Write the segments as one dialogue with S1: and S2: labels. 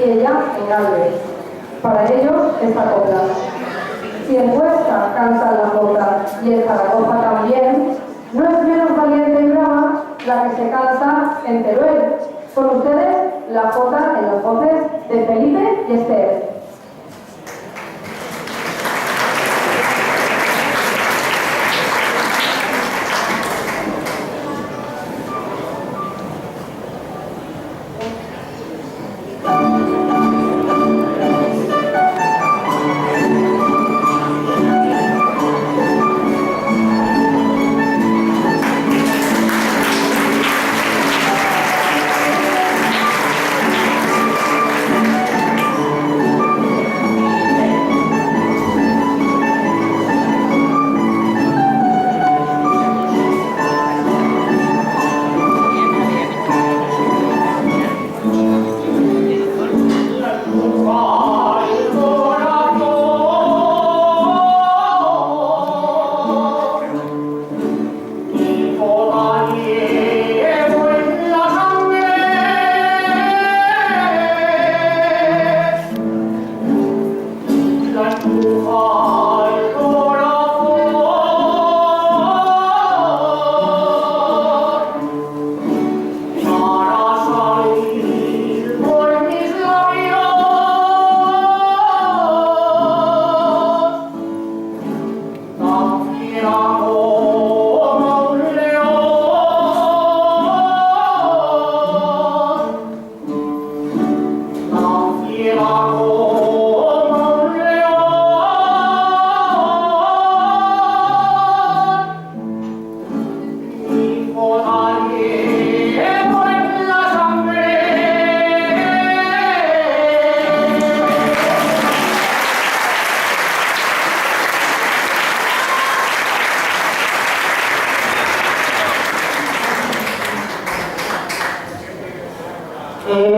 S1: y ella en Galvez. Para ellos, esta copla. Si en Huesca cantan la jota y en Zaragoza también, no es menos valiente y brava la que se canta en Teruel. Con ustedes, la jota en las voces de Felipe y Esther.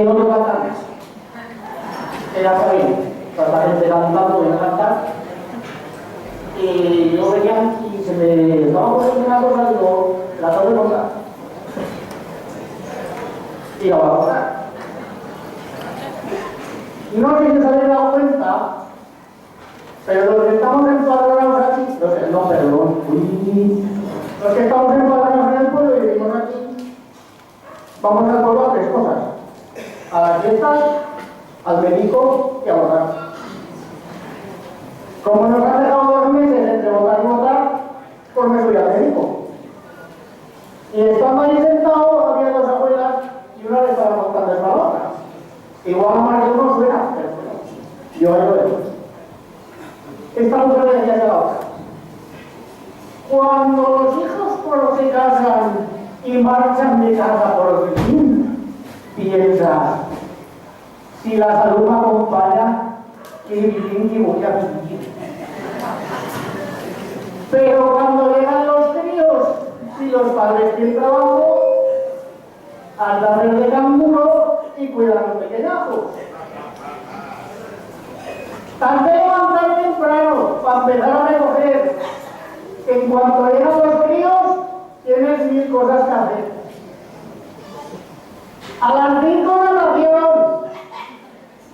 S2: No me cantan. Era por ahí, la gente cantando, voy a cantar. Y yo venía y se me estaba poniendo una cosa, digo, la tengo que contar. Y la voy a contar. No sé si se habéis dado cuenta, pero los que estamos empadronados aquí, los que estamos empadronados en el pueblo y vivimos aquí, vamos al pueblo a tres cosas: a las fiestas, al médico y a votar. Como nos han dejado 2 meses entre votar y votar, pues me fui al médico. Y estando ahí sentado, había 2 abuelas y una le estaba contando esta la otra. Igual a más de uno suena, pero bueno, yo ahí lo dejo. Esta mujer le decía a la otra: cuando los hijos se casan y marchan de casa por fin, piensa, si la salud me acompaña, qué bien que voy a vivir. Pero cuando llegan los críos, si los padres tienen trabajo, andan de canguro y cuidan a los pequeñajos. Tan de levantar temprano para empezar a recoger, que en cuanto llegan los críos, tienes 1000 cosas que hacer. A las 5 natación,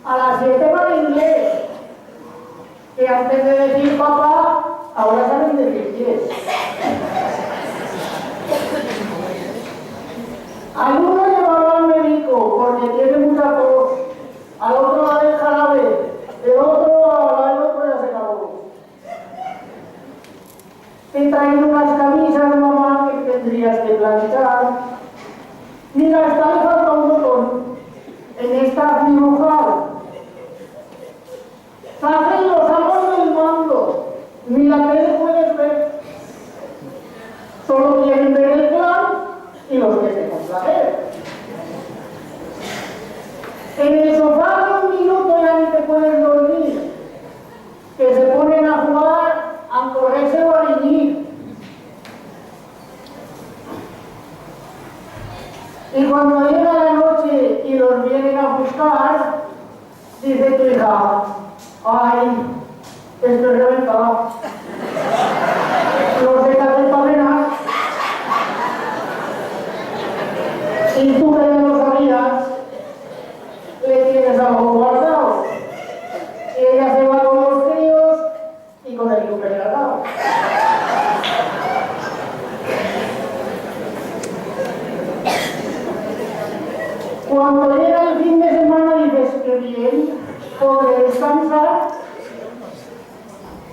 S2: a las 7 para inglés, que antes de decir papá, ahora saben decir yes. Al uno llevarlo al médico porque tiene mucha tos, al otro va del jarabe, el otro ya se acabó. Te traen unas camisas, mamá, que tendrías que planchar. Mira, está le falta un botón. En esta dibujar. Saquen los amos del mando. Ni la tele puedes ver. Solo quieren ver el plan y los que se complacer. En el sofá de 1 minuto ya ni te puedes dormir. Que se ponen a jugar, a correrse o a reñir. Y cuando llega la noche y los vienen a buscar, dice tu hija: ay, estoy reventado. Los dejas de pavenar. Y tú que ya lo sabías, le tienes algo guardado. Y ella se va con los críos y con el duque cargado. Cuando llega el fin de semana dices que bien, podré descansar,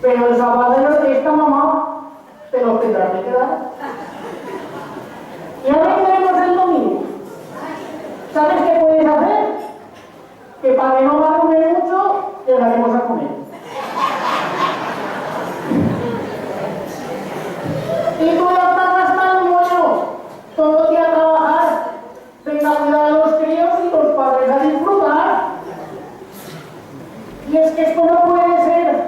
S2: pero el zapatero de esta mamá te lo tendrá que quedar. Y ahora tenemos el domingo. ¿Sabes qué puedes hacer? Que para que no va a comer mucho, te daremos a comer. Y tú ya estás gastando mucho, todo el día a trabajar, venga a cuidar a los críos y los padres a disfrutar. Y es que esto no puede ser,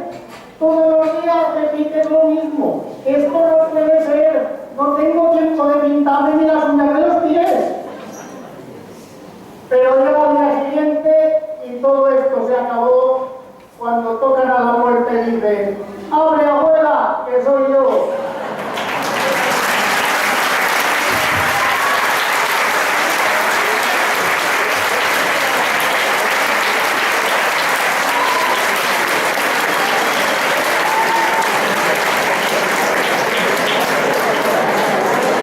S2: todos los días repites lo mismo, esto no puede ser, no tengo tiempo de pintarme ni las uñas de los pies. Pero llega al día siguiente y todo esto se acabó cuando tocan a la puerta y dicen: ¡abre, abuela, que soy yo!